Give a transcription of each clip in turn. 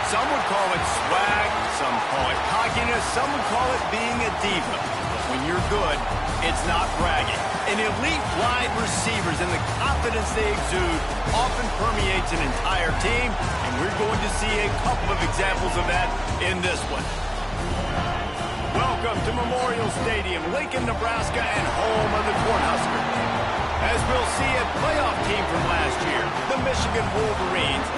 Some would call it swag, some call it cockiness, some would call it being a diva. But when you're good, it's not bragging. An elite wide receivers and the confidence they exude often permeates an entire team, and we're going to see a couple of examples of that in this one. Welcome to Memorial Stadium, Lincoln, Nebraska, and home of the Cornhuskers. As we'll see, a playoff team from last year, the Michigan Wolverines,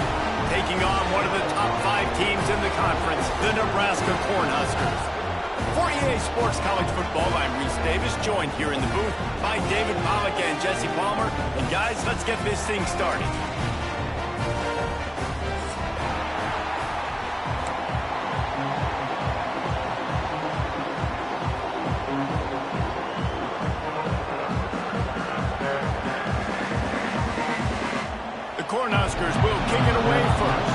taking on one of the top 5 teams in the conference, the Nebraska Cornhuskers. For EA Sports College Football, I'm Reese Davis, joined here in the booth by David Pollack and Jesse Palmer. And guys, let's get this thing started. The Cornhuskers will kick it away first.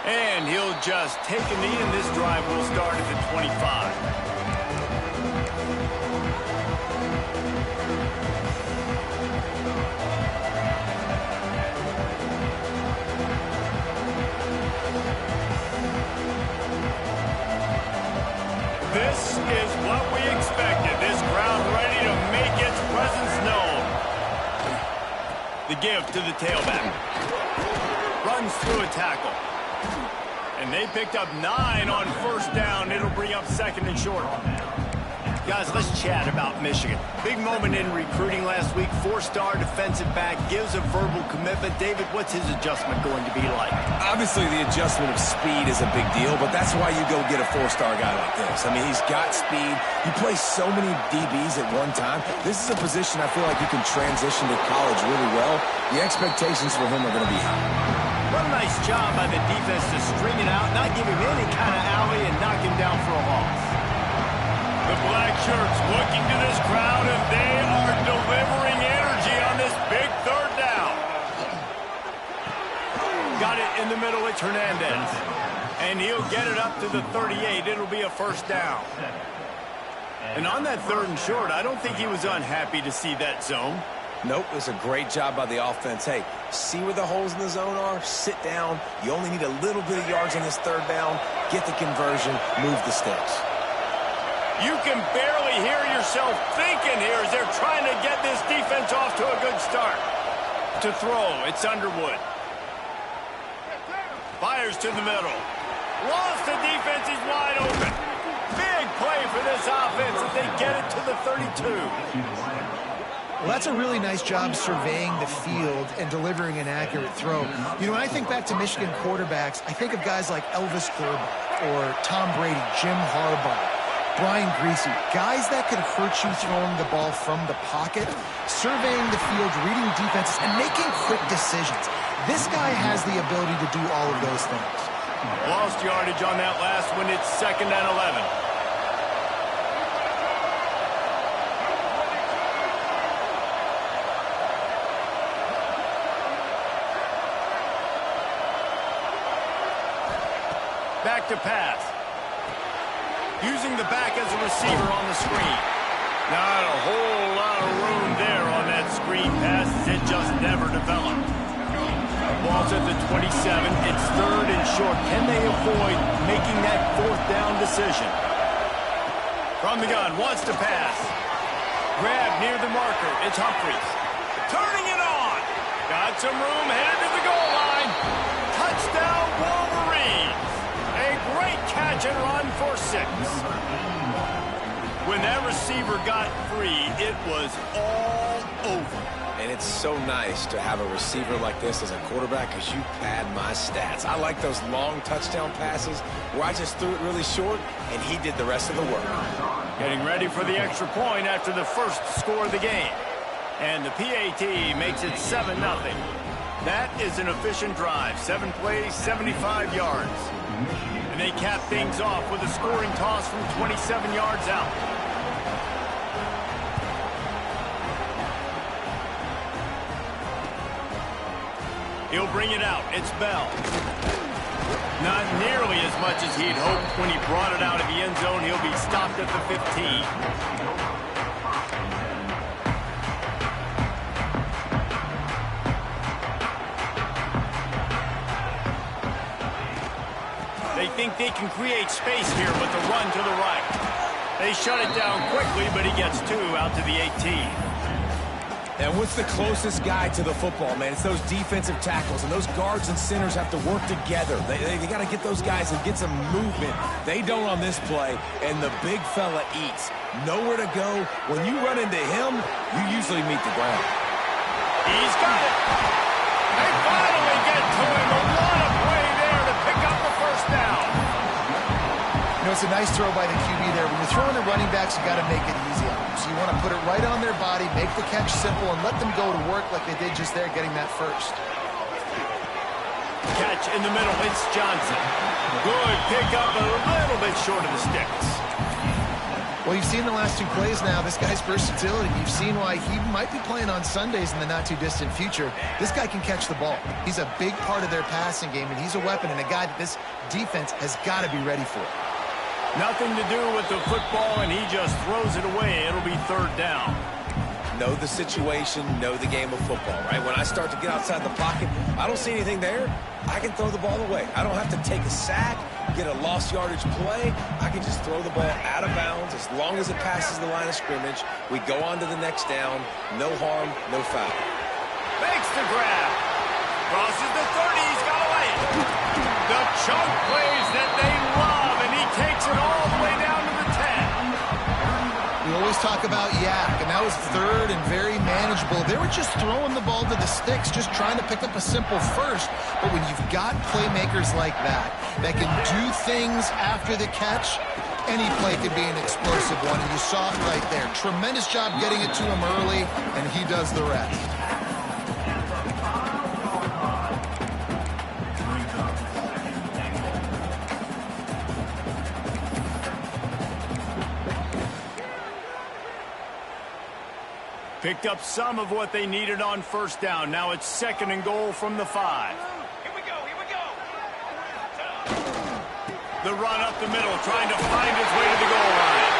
And he'll just take a knee, and this drive will start at the 25. This is what we expected. This crowd ready to make its presence known. The give to the tailback. Runs through a tackle. And they picked up 9 on first down. It'll bring up second and short. Guys, let's chat about Michigan. Big moment in recruiting last week. 4-star defensive back gives a verbal commitment. David, what's his adjustment going to be like? Obviously, the adjustment of speed is a big deal, but that's why you go get a 4-star guy like this. I mean, he's got speed. He plays so many DBs at one time. This is a position I feel like you can transition to college really well. The expectations for him are going to be high. What a nice job by the defense to string it out, not give him any kind of alley, and knock him down for a loss. The black shirts looking to this crowd, and they are delivering energy on this big third down. Got it in the middle. It's Hernandez. And he'll get it up to the 38. It'll be a first down. And on that third and short, I don't think he was unhappy to see that zone. Nope, it was a great job by the offense. Hey, see where the holes in the zone are? Sit down. You only need a little bit of yards on this third down. Get the conversion. Move the sticks. You can barely hear yourself thinking here as they're trying to get this defense off to a good start. To throw, it's Underwood. Fires to the middle. Lost the defense, he's wide open. Big play for this offense as they get it to the 32. Well, that's a really nice job surveying the field and delivering an accurate throw. You know, when I think back to Michigan quarterbacks, I think of guys like Elvis Gerber or Tom Brady, Jim Harbaugh, Brian Griese, guys that could hurt you throwing the ball from the pocket, surveying the field, reading defenses, and making quick decisions. This guy has the ability to do all of those things. Lost yardage on that last one. It's 2nd and 11. Back to pass. Using the back as a receiver on the screen. Not a whole lot of room there on that screen pass as it just never developed. Ball's at the 27. It's 3rd and short. Can they avoid making that 4th down decision? From the gun, wants to pass. Grab near the marker. It's Humphries. Turning it on. Got some room, headed to the goal line. Touchdown, Wolverines. A great catch and run for 6. When that receiver got free, it was all over. And it's so nice to have a receiver like this as a quarterback because you pad my stats. I like those long touchdown passes where I just threw it really short and he did the rest of the work. Getting ready for the extra point after the first score of the game. And the PAT makes it 7-0. That is an efficient drive. 7 plays, 75 yards. And they cap things off with a scoring toss from 27 yards out. He'll bring it out. It's Bell. Not nearly as much as he'd hoped when he brought it out of the end zone. He'll be He's stopped at the 15. They think they can create space here with the run to the right. They shut it down quickly, but he gets 2 out to the 18. And what's the closest guy to the football, man? It's those defensive tackles, and those guards and centers have to work together. They got to get those guys and get some movement. They don't on this play, and the big fella eats. Nowhere to go. When you run into him, you usually meet the ground. He's got it. They finally get to him. A lot of play there to pick up the first down. You know, it's a nice throw by the QB there. When you're throwing the running backs, you got to make it easy on them. So you want to put it right on their body, make the catch simple, and let them go to work like they did just there, getting that first. Catch in the middle. It's Johnson. Good pickup, a little bit short of the sticks. Well, you've seen the last 2 plays now. This guy's versatility. You've seen why he might be playing on Sundays in the not-too-distant future. This guy can catch the ball. He's a big part of their passing game, and he's a weapon and a guy that this defense has got to be ready for. Nothing to do with the football, and he just throws it away. It'll be 3rd down. Know the situation, know the game of football, right? When I start to get outside the pocket, I don't see anything there, I can throw the ball away. I don't have to take a sack, get a lost yardage play. I can just throw the ball out of bounds as long as it passes the line of scrimmage. We go on to the next down. No harm, no foul. Makes the grab. Crosses the 30. He's got away. The chunk plays that they love, and he takes it all the way down to the 10. We always talk about yak, and that was 3rd and very manageable. They were just throwing the ball to the sticks, just trying to pick up a simple first. But when you've got playmakers like that can do things after the catch, any play can be an explosive one, and you saw it right there. Tremendous job getting it to him early, and he does the rest. Picked up some of what they needed on 1st down. Now it's 2nd and goal from the 5. Here we go, here we go. The run up the middle, trying to find his way to the goal line.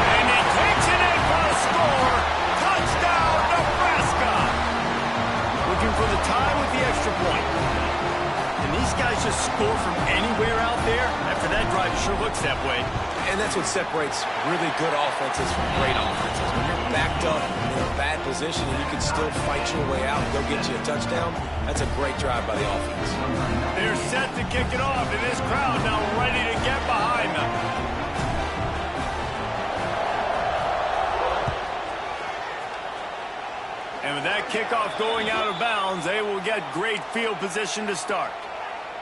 And he takes it in for a score. Touchdown, Nebraska. Looking for the tie with the extra point. And these guys just score from anywhere out there? After that drive, it sure looks that way. And that's what separates really good offenses from great offenses. When you're backed up in a bad position and you can still fight your way out and go get you a touchdown, that's a great drive by the offense. They're set to kick it off, and this crowd now ready to get behind them. And with that kickoff going out of bounds, they will get great field position to start.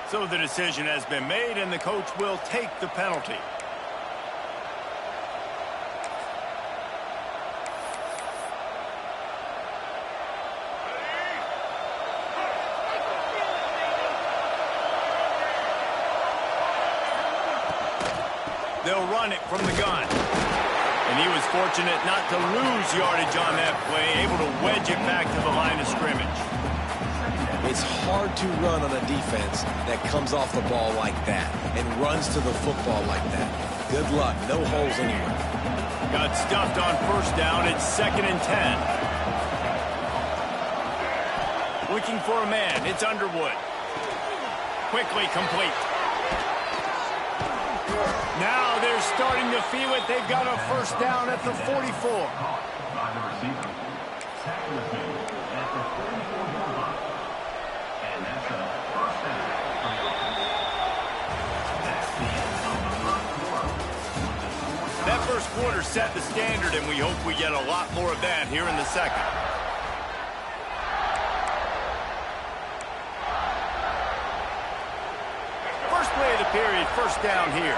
So the decision has been made, and the coach will take the penalty. They'll run it from the gun. And he was fortunate not to lose yardage on that play, able to wedge it back to the line of scrimmage. It's hard to run on a defense that comes off the ball like that and runs to the football like that. Good luck. No holes anywhere. Got stuffed on 1st down. It's 2nd and 10. Looking for a man. It's Underwood. Quickly complete. Now they're starting to feel it. They've got a 1st down at the 44. That 1st quarter set the standard, and we hope we get a lot more of that here in the 2nd. First play of the period, 1st down here.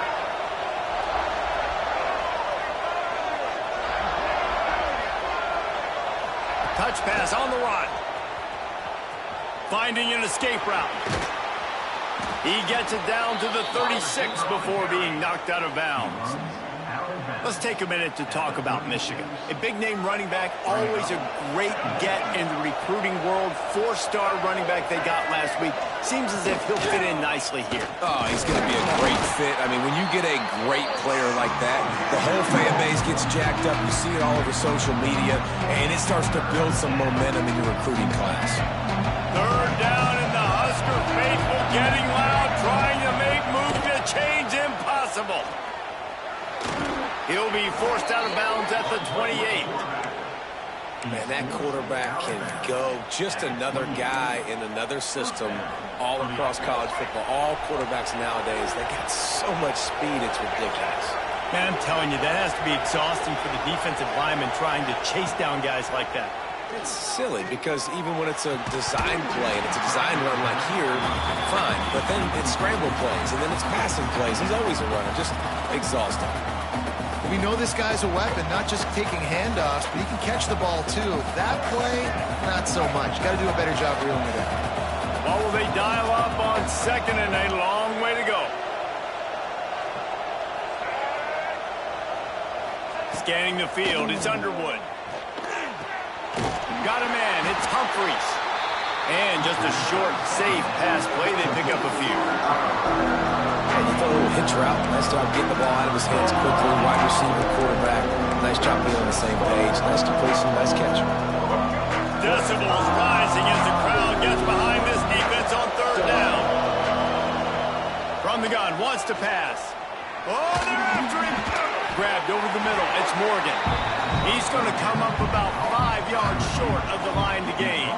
Touch pass on the run. Finding an escape route. He gets it down to the 36 before being knocked out of bounds. Let's take a minute to talk about Michigan. A big-name running back, always a great get in the recruiting world. Four-star running back they got last week. Seems as if he'll fit in nicely here. Oh, he's going to be a great fit. I mean, when you get a great player like that, the whole fan base gets jacked up. You see it all over social media, and it starts to build some momentum in your recruiting class. Third down, and the Husker faithful getting loud, trying to make moves to change impossible. He'll be forced out of bounds at the 28. Man, that quarterback can go. Just another guy in another system all across college football. All quarterbacks nowadays, they got so much speed, it's ridiculous. Man, I'm telling you, that has to be exhausting for the defensive lineman trying to chase down guys like that. It's silly because even when it's a design play and it's a design run like here, fine. But then it's scramble plays and then it's passing plays. He's always a runner, just exhausting. We know this guy's a weapon, not just taking handoffs, but he can catch the ball too. That play, not so much. Got to do a better job reeling it in. Well, will they dial up on second and a long way to go? Scanning the field, it's Underwood. Got a man, it's Humphreys. And just a short, safe pass play, they pick up a few. And you throw a little hitch route. Nice job getting the ball out of his hands quickly. Wide receiver, quarterback. Nice job being on the same page. Nice completion, nice catch. Decibels rising as the crowd gets behind this defense on third down. From the gun, wants to pass. Oh, they're after him. Grabbed over the middle. It's Morgan. He's going to come up about 5 yards short of the line to gain.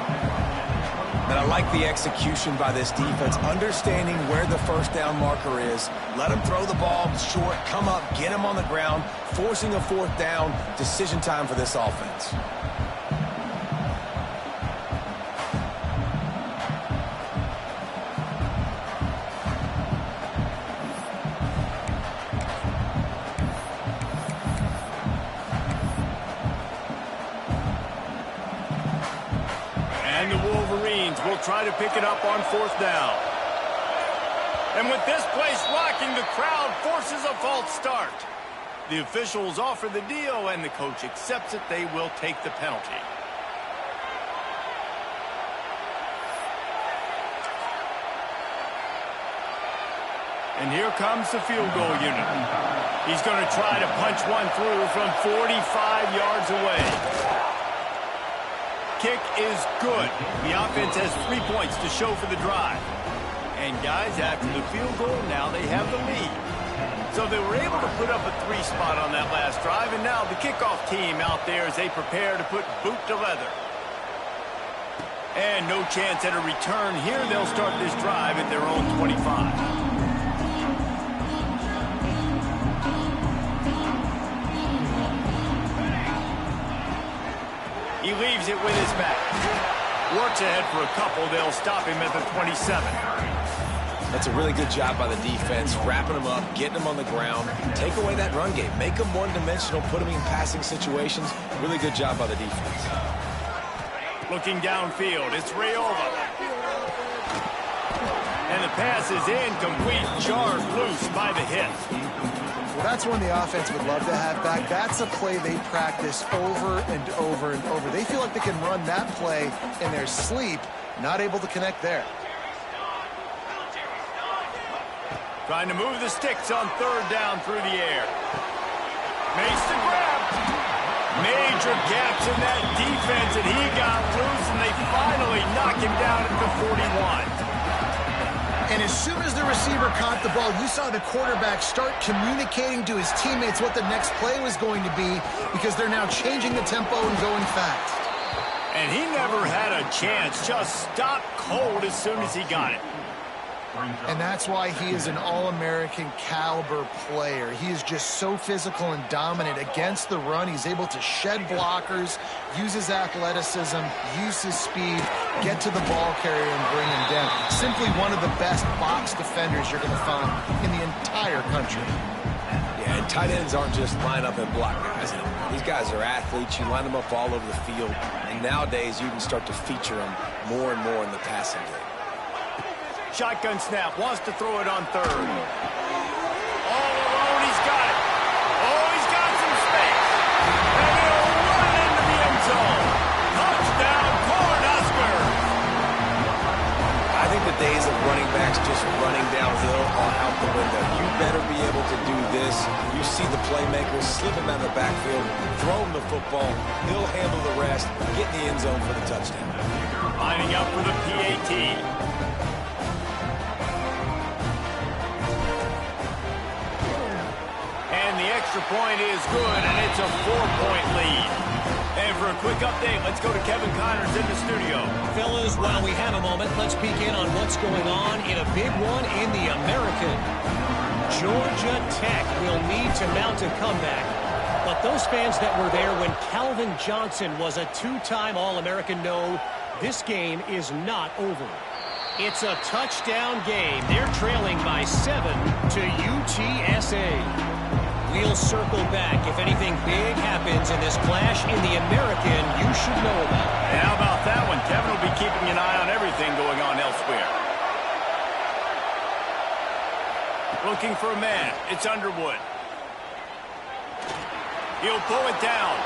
And I like the execution by this defense, understanding where the first down marker is. Let him throw the ball short, come up, get him on the ground, forcing a fourth down. Decision time for this offense. And the Wolverines will try to pick it up on fourth down. And with this place rocking, the crowd forces a false start. The officials offer the deal, and the coach accepts it. They will take the penalty. And here comes the field goal unit. He's going to try to punch one through from 45 yards away. Kick is good. The offense has 3 points to show for the drive. And guys, after the field goal, now they have the lead. So they were able to put up a 3 spot on that last drive, and now the kickoff team out there as they prepare to put boot to leather. And no chance at a return here. They'll start this drive at their own 25. He leaves it with his back. Works ahead for a couple. They'll stop him at the 27. That's a really good job by the defense, wrapping him up, getting him on the ground. Take away that run game. Make him one-dimensional, put him in passing situations. Really good job by the defense. Looking downfield, it's Rayola. And the pass is incomplete, jarred loose by the hit. Well, that's one the offense would love to have back. That's a play they practice over and over and over. They feel like they can run that play in their sleep, not able to connect there. Trying to move the sticks on third down through the air. Makes the grab. Major gaps in that defense, and he got loose, and they finally knock him down at the 41. And as soon as the receiver caught the ball, you saw the quarterback start communicating to his teammates what the next play was going to be, because they're now changing the tempo and going fast. And he never had a chance, just stopped cold as soon as he got it. And that's why he is an All-American caliber player. He is just so physical and dominant against the run. He's able to shed blockers, use his athleticism, use his speed, get to the ball carrier and bring him down. Simply one of the best box defenders you're going to find in the entire country. Yeah, and tight ends aren't just line up and block guys. These guys are athletes. You line them up all over the field. And nowadays you can start to feature them more and more in the passing game. Shotgun snap, wants to throw it on third. All alone, he's got it. Oh, he's got playmakers, slip him out of the backfield, throw him the football. He'll handle the rest, get in the end zone for the touchdown. Lining up for the PAT. And the extra point is good, and it's a 4-point lead. And for a quick update, let's go to Kevin Connors in the studio. Fellas, while we have a moment, let's peek in on what's going on in a big one in the American. Georgia Tech will need to mount a comeback. But those fans that were there when Calvin Johnson was a two-time All-American know this game is not over. It's a touchdown game. They're trailing by 7 to UTSA. We'll circle back. If anything big happens in this clash in the American, you should know about it. And how about that one? Kevin will be keeping an eye on everything going on elsewhere. Looking for a man. It's Underwood. He'll pull it down.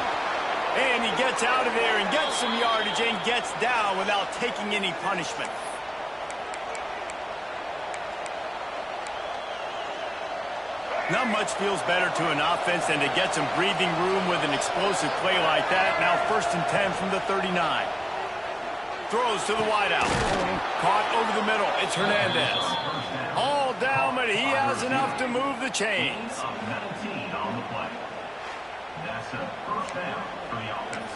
And he gets out of there and gets some yardage and gets down without taking any punishment. Not much feels better to an offense than to get some breathing room with an explosive play like that. Now 1st and 10 from the 39. Throws to the wideout. Caught over the middle. It's Hernandez. All down, but he has enough to move the chains. That's a first down for the offense.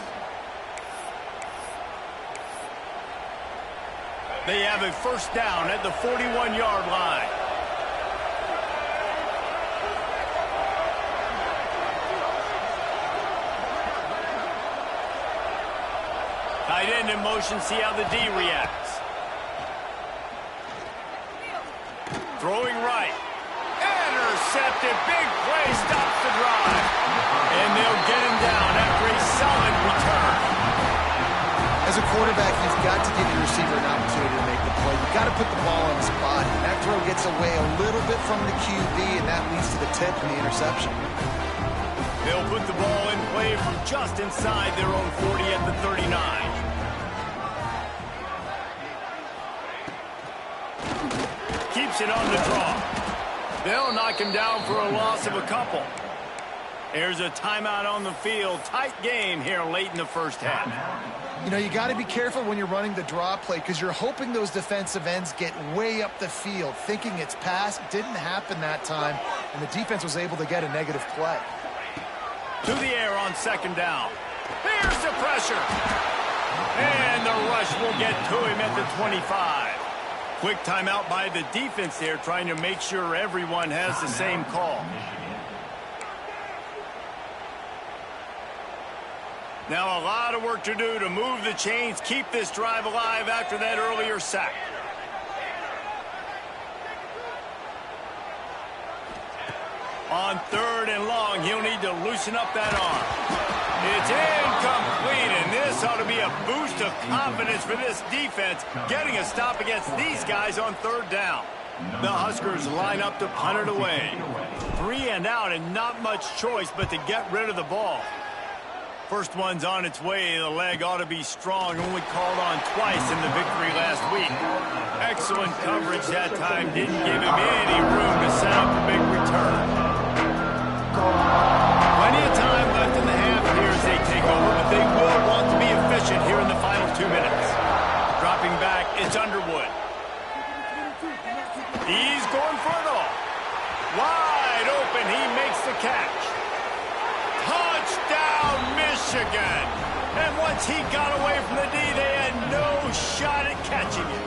They have a first down at the 41-yard line. Tight end in motion, see how the D reacts. Throwing right. Intercepted. Big play stops the drive. And they'll get him down after a solid return. As a quarterback, you've got to give your receiver an opportunity to make the play. You've got to put the ball on his body. That throw gets away a little bit from the QB, and that leads to the tip and the interception. They'll put the ball in play from just inside their own 40 at the 39. Keeps it on the draw. They'll knock him down for a loss of a couple. There's a timeout on the field. Tight game here late in the first half. You know, you got to be careful when you're running the draw play because you're hoping those defensive ends get way up the field, thinking it's pass. It didn't happen that time, and the defense was able to get a negative play. To the air on 2nd down. Here's the pressure. And the rush will get to him at the 25. Quick timeout by the defense there, trying to make sure everyone has the same call. Now a lot of work to do to move the chains, keep this drive alive after that earlier sack. On 3rd and long, he'll need to loosen up that arm. It's incomplete, and this ought to be a boost of confidence for this defense, getting a stop against these guys on 3rd down. The Huskers line up to punt it away. 3 and out, and not much choice but to get rid of the ball. First one's on its way. The leg ought to be strong, only called on twice in the victory last week. Excellent coverage that time, didn't give him any room to set up a big return. Plenty of time left in the half here as they take over, but they will want to be efficient here in the final 2 minutes. Dropping back, it's Underwood. He's going for it all. Wide open, he makes the catch. Touchdown, Michigan! And once he got away from the D, they had no shot at catching it.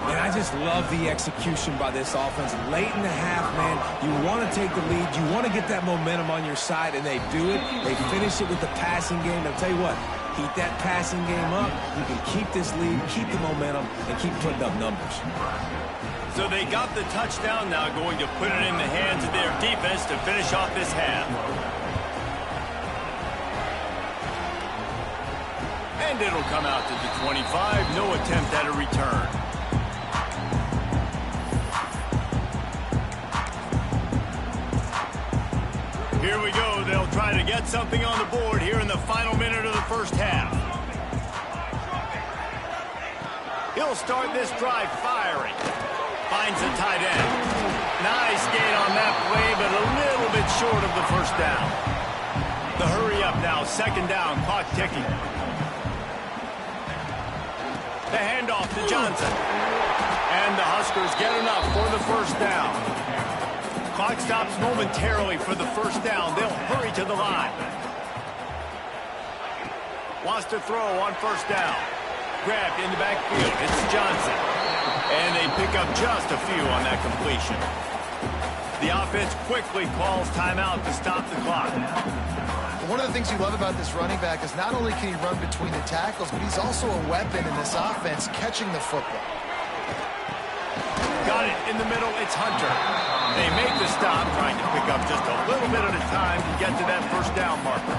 And I just love the execution by this offense. Late in the half, man, you want to take the lead. You want to get that momentum on your side, and they do it. They finish it with the passing game. I'll tell you what, keep that passing game up. You can keep this lead, keep the momentum, and keep putting up numbers. So they got the touchdown, now going to put it in the hands of their defense to finish off this half. And it'll come out to the 25. No attempt at a return. Here we go. They'll try to get something on the board here in the final minute of the first half. He'll start this drive firing. Finds the tight end. Nice gain on that play, but a little bit bit short of the first down. The hurry up now, second down, clock ticking. The handoff to Johnson. And the Huskers get enough for the first down. Clock stops momentarily for the first down. They'll hurry to the line. Wants to throw on first down. Grabbed in the backfield. It's Johnson. And they pick up just a few on that completion. The offense quickly calls timeout to stop the clock. One of the things you love about this running back is not only can he run between the tackles, but he's also a weapon in this offense catching the football. Got it in the middle. It's Hunter. They make the stop, trying to pick up just a little bit at a time to get to that first down marker.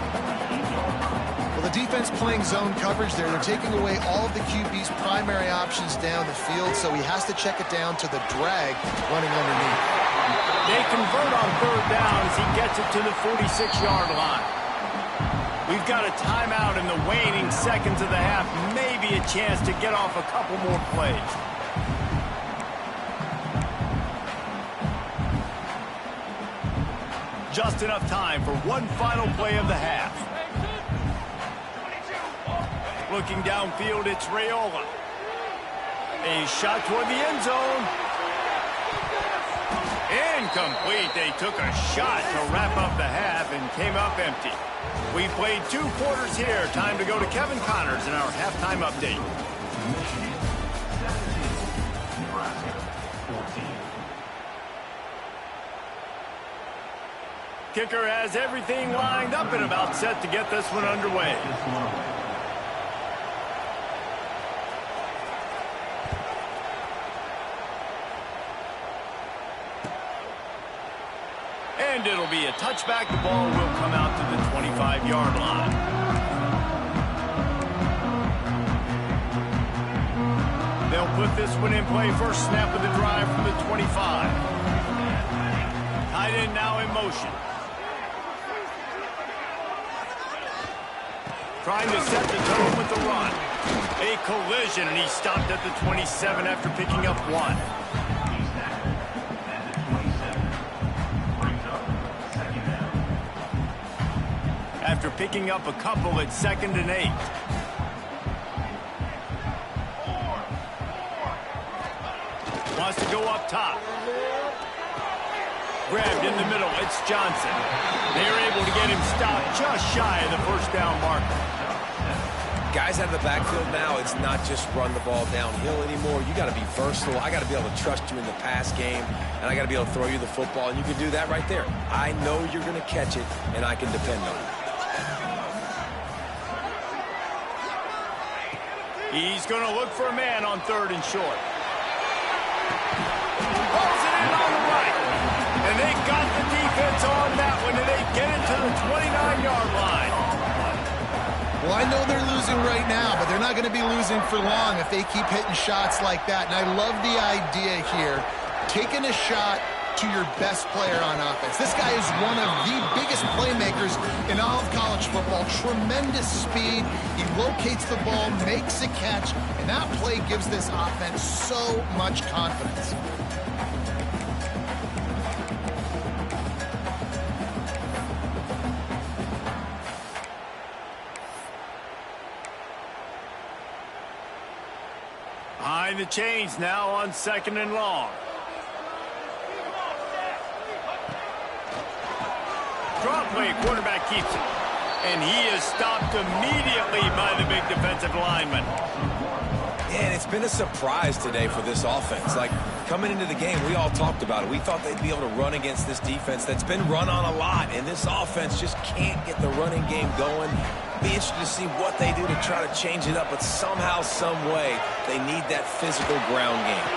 Well, the defense playing zone coverage there. They're taking away all of the QB's primary options down the field, so he has to check it down to the drag running underneath. They convert on third down as he gets it to the 46-yard line. We've got a timeout in the waning seconds of the half. Maybe a chance to get off a couple more plays. Just enough time for one final play of the half. Looking downfield, it's Raiola. A shot toward the end zone. Incomplete. They took a shot to wrap up the half and came up empty. We played 2 quarters here. Time to go to Kevin Connors in our halftime update. Kicker has everything lined up and about set to get this one underway. And it'll be a touchback. The ball will come out to the 25-yard line. They'll put this one in play. First snap of the drive from the 25. Tight end now in motion. Trying to set the tone with the run. A collision, and he stopped at the 27 after picking up 1. After picking up a couple, it's 2nd and 8. Wants to go up top. Grabbed in the middle, it's Johnson. They're able to get him stopped just shy of the first down marker. Guys out of the backfield now, it's not just run the ball downhill anymore. You got to be versatile. I got to be able to trust you in the pass game, and I got to be able to throw you the football, and you can do that right there. I know you're going to catch it, and I can depend on it. He's going to look for a man on 3rd and short. Pulls it in on the right. And they got the defense on that one, and they get it to the 29-yard line. Well, I know they're losing right now, but they're not going to be losing for long if they keep hitting shots like that. And I love the idea here, taking a shot to your best player on offense. This guy is one of the biggest playmakers in all of college football. Tremendous speed. He locates the ball, makes a catch, and that play gives this offense so much confidence. Behind the chains now on 2nd and long. Draw play, quarterback keeps it. And he is stopped immediately by the big defensive lineman. And it's been a surprise today for this offense. Like, coming into the game, we all talked about it. We thought they'd be able to run against this defense that's been run on a lot. And this offense just can't get the running game going. Be interested to see what they do to try to change it up. But somehow, some way, they need that physical ground game.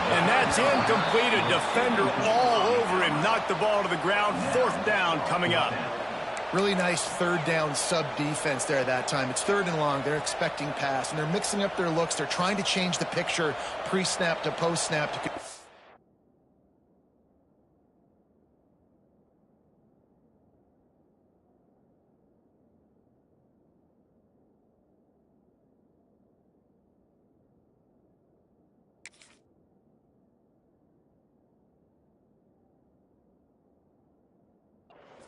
And that's incomplete. A defender all over him. Knocked the ball to the ground. 4th down coming up. Really nice 3rd down sub defense there that time. It's 3rd and long. They're expecting pass, and they're mixing up their looks. They're trying to change the picture pre-snap to post-snap.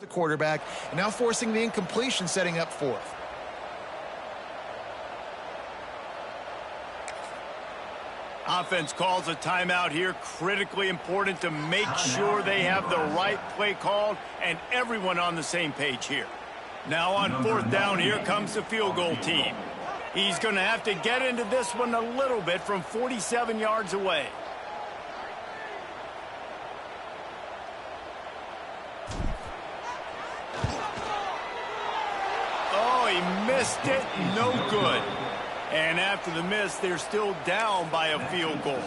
the quarterback, and now forcing the incompletion, setting up fourth. Offense calls a timeout here. Critically important to make sure they have the right play called and everyone on the same page here. Now on fourth down, here comes the field goal team. He's going to have to get into this one a little bit from 47 yards away. Oh, he missed it. No good. And after the miss, they're still down by a field goal.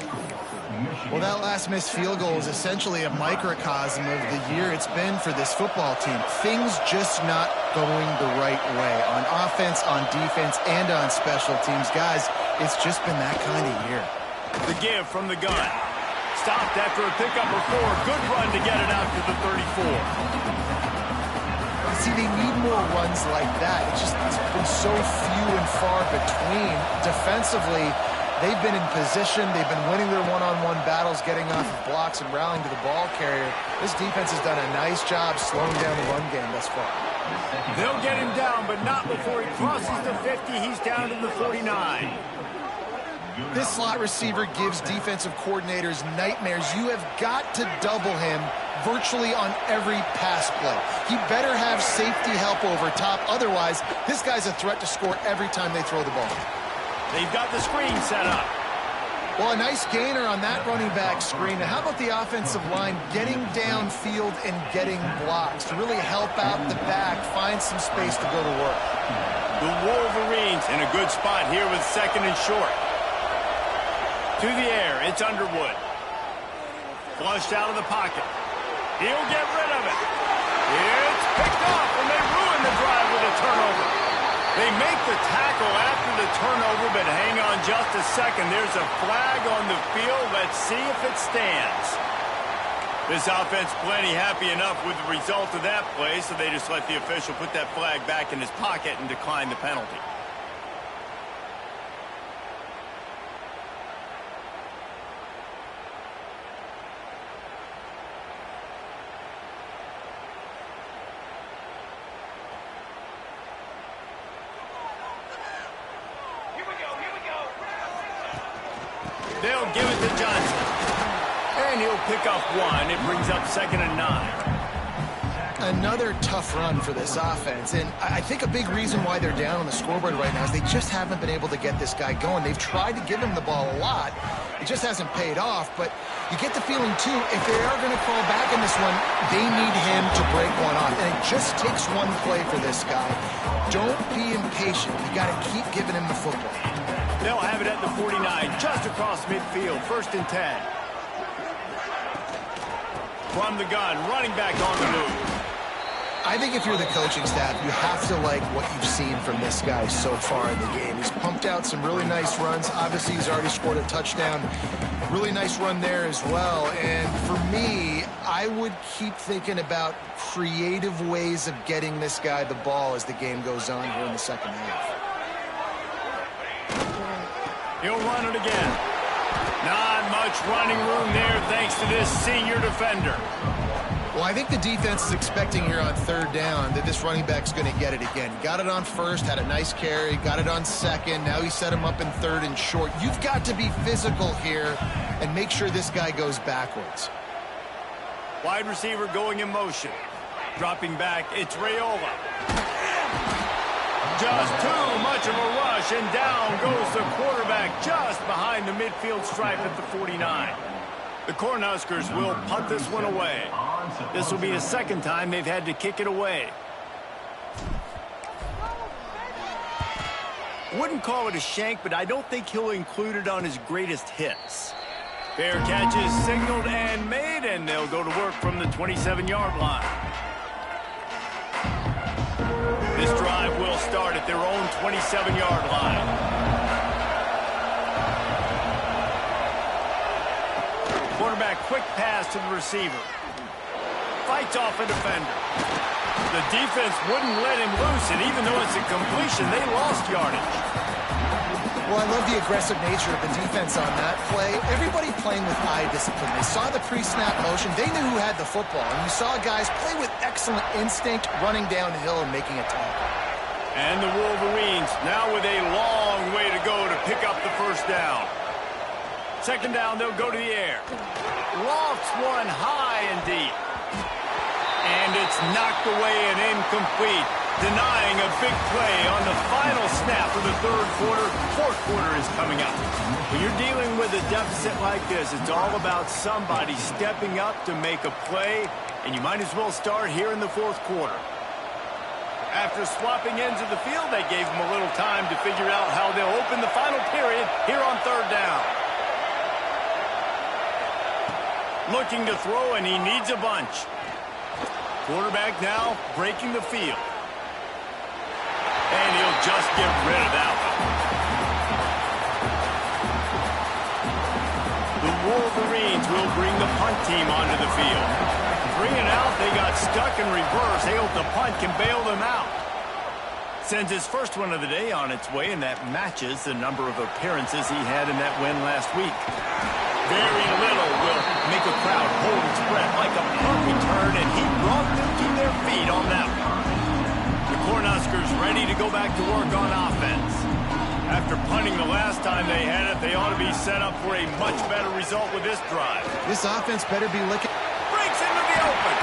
Well, that last missed field goal is essentially a microcosm of the year it's been for this football team. Things just not going the right way on offense, on defense, and on special teams. Guys, it's just been that kind of year. The give from the gun. Stopped after a pickup of 4. Good run to get it out to the 34. See, they need more runs like that. It's been so few and far between. Defensively, they've been in position. They've been winning their one-on-one battles, getting off of blocks and rallying to the ball carrier. This defense has done a nice job slowing down the run game thus far. They'll get him down, but not before he crosses the 50. He's down to the 49. This slot receiver gives defensive coordinators nightmares. You have got to double him virtually on every pass play. He better have safety help over top. Otherwise, this guy's a threat to score every time they throw the ball. They've got the screen set up. Well, a nice gainer on that running back screen. Now, how about the offensive line getting downfield and getting blocks to really help out the back, find some space to go to work? The Wolverines in a good spot here with second and short. To the air, it's Underwood. Flushed out of the pocket. He'll get rid of it. It's picked off, and they ruin the drive with a turnover. They make the tackle after the turnover, but hang on just a second. There's a flag on the field. Let's see if it stands. This offense plenty happy enough with the result of that play, so they just let the official put that flag back in his pocket and decline the penalty. They'll give it to Johnson. And he'll pick up 1. It brings up second and 9. Another tough run for this offense. And I think a big reason why they're down on the scoreboard right now is they just haven't been able to get this guy going. They've tried to give him the ball a lot. It just hasn't paid off. But you get the feeling, too, if they are going to fall back in this one, they need him to break one off. And it just takes one play for this guy. Don't be impatient. You got to keep giving him the football. They'll have it at the 49, just across midfield, 1st and 10. From the gun, running back on the move. I think if you're the coaching staff, you have to like what you've seen from this guy so far in the game. He's pumped out some really nice runs. Obviously, he's already scored a touchdown. Really nice run there as well. And for me, I would keep thinking about creative ways of getting this guy the ball as the game goes on here in the second half. He'll run it again. Not much running room there thanks to this senior defender. Well, I think the defense is expecting here on 3rd down that this running back's going to get it again. Got it on 1st, had a nice carry, got it on 2nd. Now he set him up in 3rd and short. You've got to be physical here and make sure this guy goes backwards. Wide receiver going in motion. Dropping back, it's Raiola. Just too much of a rush, and down goes the quarterback just behind the midfield stripe at the 49. The Cornhuskers will punt this one away. This will be the 2nd time they've had to kick it away. Wouldn't call it a shank, but I don't think he'll include it on his greatest hits. Fair catch is signaled and made, and they'll go to work from the 27-yard line. This drive will start at their own 27-yard line. Quarterback quick pass to the receiver. Fights off a defender. The defense wouldn't let him loose, and even though it's a completion, they lost yardage. Well, I love the aggressive nature of the defense on that play. Everybody playing with eye discipline. They saw the pre-snap motion. They knew who had the football. And you saw guys play with excellent instinct, running downhill and making a tackle. And the Wolverines now with a long way to go to pick up the first down. Second down, they'll go to the air. Lofts one high and deep. And it's knocked away and incomplete, denying a big play on the final snap of the third quarter. Fourth quarter is coming up. When you're dealing with a deficit like this, it's all about somebody stepping up to make a play, and you might as well start here in the fourth quarter. After swapping ends of the field, they gave them a little time to figure out how they'll open the final period here on third down. Looking to throw, and he needs a bunch. Quarterback now breaking the field. And he'll just get rid of that one. The Wolverines will bring the punt team onto the field. Bring it out, they got stuck in reverse. They hope the punt can bail them out. Sends his first one of the day on its way, and that matches the number of appearances he had in that win last week. Very little will make a crowd hold its breath like a punt return, and he brought them to their feet on that one. The Cornhuskers ready to go back to work on offense. After punting the last time they had it, they ought to be set up for a much better result with this drive. This offense better be looking. Breaks into the open.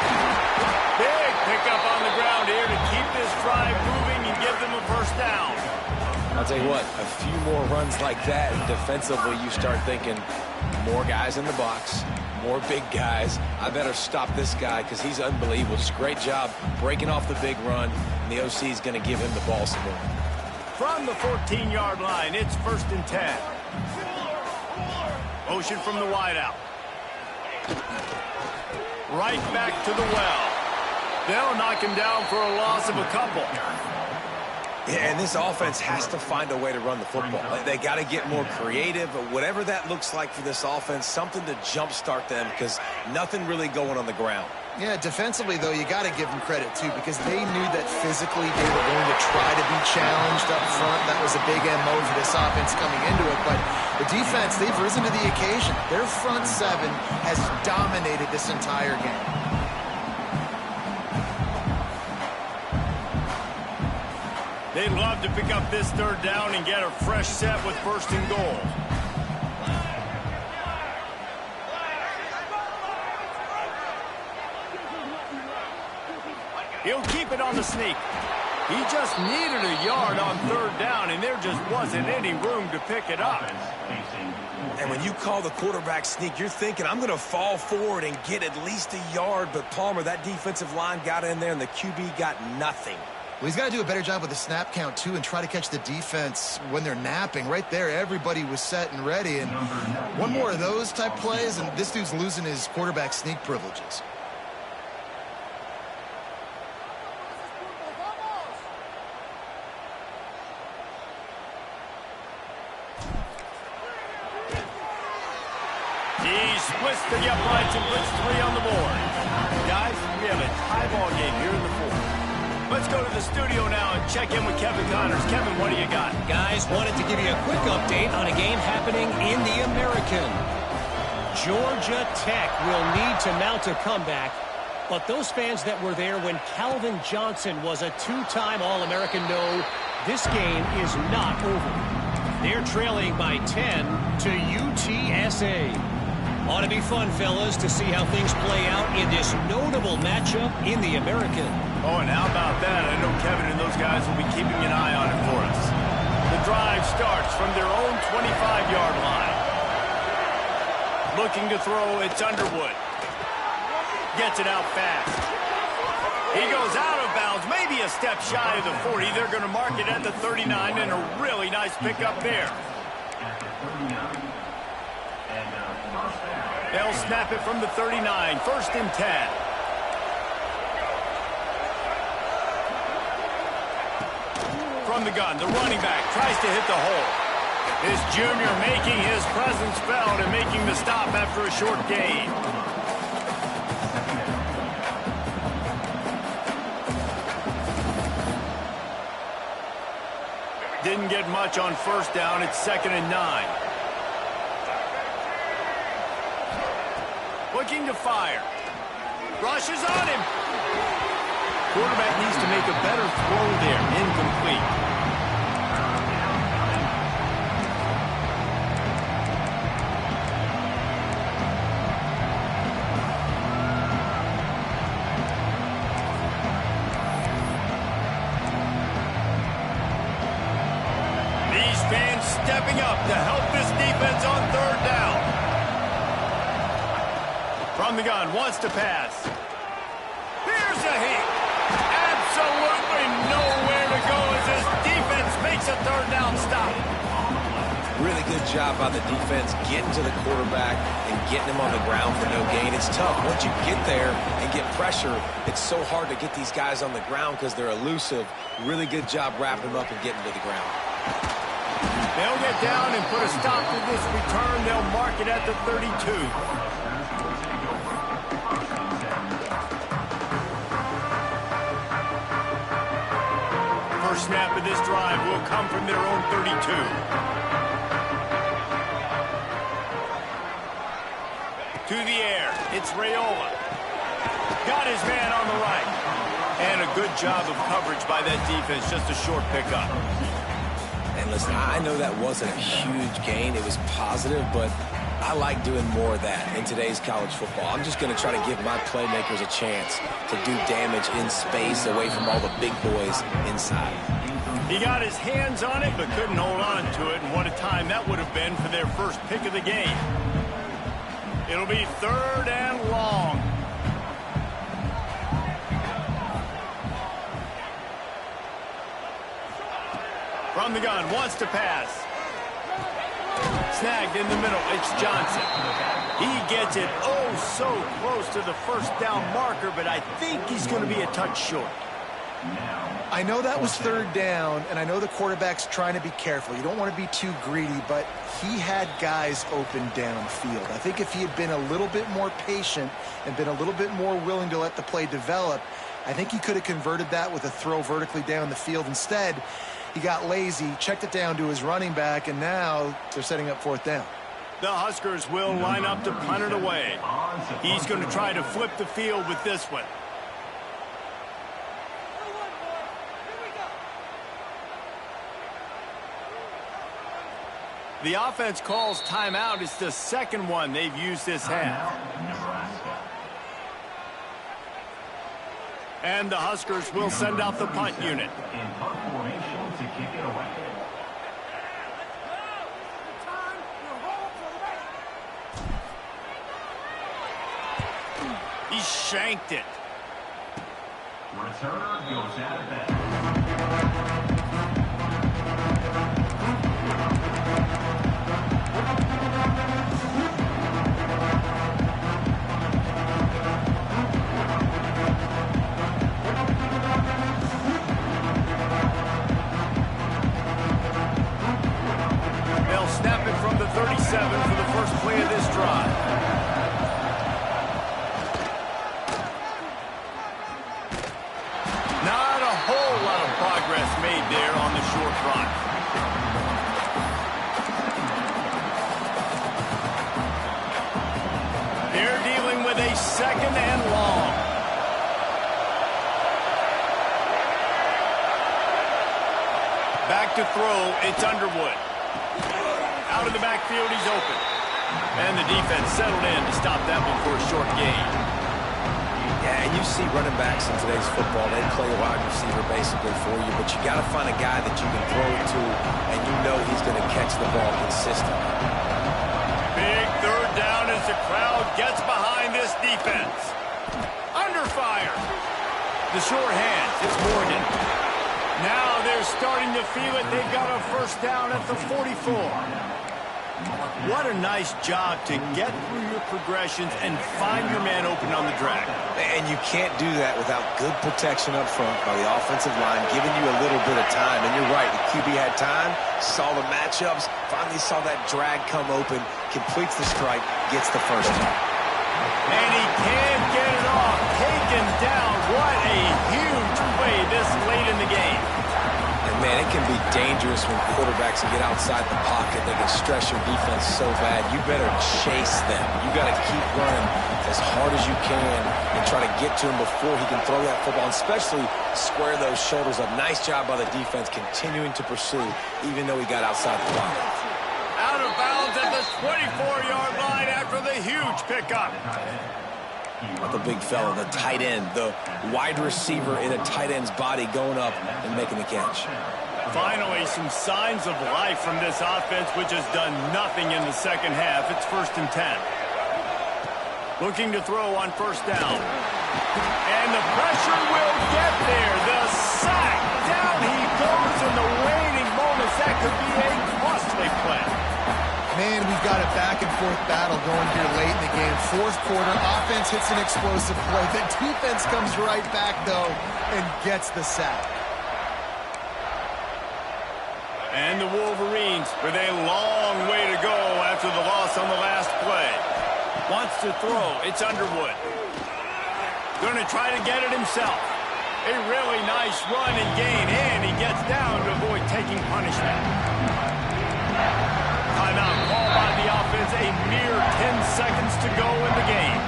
Big pickup on the ground here to keep this drive moving and give them a first down. I'll tell you what, a few more runs like that, and defensively you start thinking, more guys in the box, more big guys. I better stop this guy because he's unbelievable. Just great job breaking off the big run, and the OC is going to give him the ball some more. From the 14-yard line, it's 1st and 10. Motion from the wideout. Right back to the well. They'll knock him down for a loss of a couple. Yeah, and this offense has to find a way to run the football. They got to get more creative, but whatever that looks like for this offense, something to jumpstart them because nothing really going on the ground. Yeah, defensively, though, you got to give them credit, too, because they knew that physically they were going to try to be challenged up front. That was a big MO for this offense coming into it. But the defense, they've risen to the occasion. Their front seven has dominated this entire game. They'd love to pick up this third down and get a fresh set with 1st and goal. He'll keep it on the sneak. He just needed a yard on third down, and there just wasn't any room to pick it up. And when you call the quarterback sneak, you're thinking, I'm going to fall forward and get at least a yard. But, Palmer, that defensive line got in there, and the QB got nothing. Well, he's got to do a better job with the snap count, too, and try to catch the defense when they're napping. Right there, everybody was set and ready. And one more of those type plays, and this dude's losing his quarterback sneak privileges. He splits the uprights and puts 3 on the board. Guys, we have a tie ball game here in the fourth. Let's go to the studio now and check in with Kevin Connors. Kevin, what do you got? Guys, wanted to give you a quick update on a game happening in the American. Georgia Tech will need to mount a comeback, but those fans that were there when Calvin Johnson was a 2-time All-American know this game is not over. They're trailing by 10 to UTSA. Ought to be fun, fellas, to see how things play out in this notable matchup in the American. Oh, and how about that? I know Kevin and those guys will be keeping an eye on it for us. The drive starts from their own 25-yard line. Looking to throw, it's Underwood. Gets it out fast. He goes out of bounds, maybe a step shy of the 40. They're going to mark it at the 39, and a really nice pickup there. They'll snap it from the 39, 1st and 10. From the gun, the running back tries to hit the hole. This junior making his presence felt and making the stop after a short gain. didn't get much on first down. It's 2nd and 9. Looking to fire. Rushes on him. Quarterback needs to make a better throw there. Incomplete. These fans stepping up to help this defense on 3rd down. From the gun, wants to pass. Here's a hit. Absolutely nowhere to go as this defense makes a 3rd down stop. Really good job by the defense getting to the quarterback and getting him on the ground for no gain. It's tough. Once you get there and get pressure, it's so hard to get these guys on the ground because they're elusive. Really good job wrapping them up and getting to the ground. They'll get down and put a stop to this return. They'll mark it at the 32. First snap of this drive will come from their own 32. To the air, it's Raiola. Got his man on the right. And a good job of coverage by that defense, just a short pickup. And listen, I know that wasn't a huge gain. It was positive, but I like doing more of that in today's college football. I'm just going to try to give my playmakers a chance to do damage in space away from all the big boys inside. He got his hands on it, but couldn't hold on to it. And what a time that would have been for their first pick of the game. It'll be 3rd and long. From the gun, wants to pass. Snagged in the middle, it's Johnson. He gets it oh so close to the first down marker, but I think he's going to be a touch short. I know that was 3rd down, and I know the quarterback's trying to be careful. You don't want to be too greedy, but he had guys open downfield. I think if he had been a little bit more patient and been a little bit more willing to let the play develop, I think he could have converted that with a throw vertically down the field. Instead, he got lazy, checked it down to his running back, and now they're setting up 4th down. The Huskers will line up to punt it away. He's going to try to flip the field with this one. The offense calls timeout. It's the 2nd one they've used this half. And the Huskers will send out the punt unit. In punt formation to kick it away. He shanked it. Returner goes out of bounds. They'll snap it from the 37 for the first play of this drive. Not a whole lot of progress made there on the short run. They're dealing with a 2nd and long. Back to throw, it's Underwood. Out of the backfield, he's open. And the defense settled in to stop that one for a short gain. Yeah, and you see running backs in today's football, they play a wide receiver basically for you, but you got to find a guy that you can throw it to, and you know he's going to catch the ball consistently. Big 3rd down as the crowd gets behind this defense. Under fire. The short hands, it's Morgan. Now they're starting to feel it. They've got a first down at the 44. What a nice job to get through your progressions and find your man open on the drag. And you can't do that without good protection up front by the offensive line, giving you a little bit of time. And you're right, the QB had time, saw the matchups, finally saw that drag come open, completes the strike, gets the first down. And he can't get it off. Taken down. What a huge play this late in the game. And man, it can be dangerous when quarterbacks get outside the pocket. They can stress your defense so bad. You better chase them. You got to keep running as hard as you can and try to get to him before he can throw that football, and especially square those shoulders up. Nice job by the defense continuing to pursue even though he got outside the pocket. Out of bounds at the 24-yard line after the huge pickup. The big fella, the tight end, the wide receiver in a tight end's body going up and making the catch. Finally, some signs of life from this offense, which has done nothing in the second half. It's 1st and 10. Looking to throw on 1st down. And the pressure will get there. The sack. Down he goes in the waning moments. That could be a costly play. Man, we've got a back-and-forth battle going here late in the game. 4th quarter, offense hits an explosive play. The defense comes right back, though, and gets the sack. And the Wolverines with a long way to go after the loss on the last play. Wants to throw. It's Underwood. Going to try to get it himself. A really nice run and gain, and he gets down to avoid taking punishment. Timeout called by the offense. A mere 10 seconds to go in the game.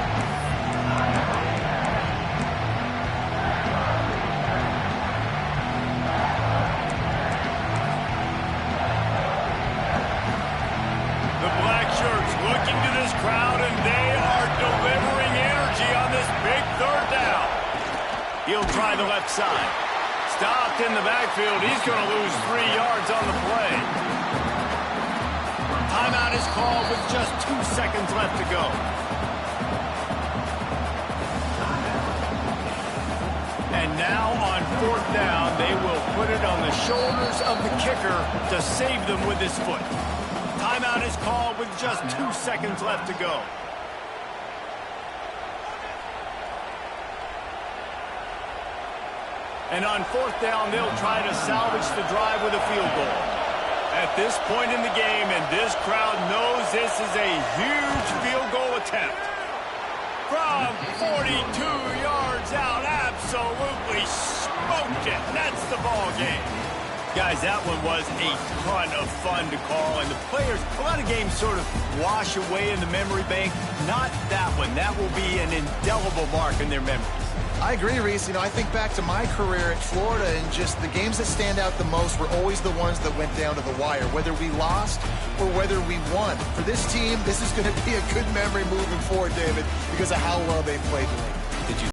The black shirts looking to this crowd, and they are delivering energy on this big 3rd down. He'll try the left side. Stopped in the backfield. He's going to lose 3 yards on the play. Timeout is called with just 2 seconds left to go. And now on 4th down, they will put it on the shoulders of the kicker to save them with his foot. Timeout is called with just 2 seconds left to go. And on 4th down, they'll try to salvage the drive with a field goal. At this point in the game, and this crowd knows this is a huge field goal attempt. From 42 yards out, absolutely smoked it. That's the ball game. Guys, that one was a ton of fun to call, and the players, a lot of games sort of wash away in the memory bank. Not that one. That will be an indelible mark in their memories. I agree, Reese. You know, I think back to my career at Florida, and just the games that stand out the most were always the ones that went down to the wire, whether we lost or whether we won. For this team, this is going to be a good memory moving forward, David, because of how well they played tonight.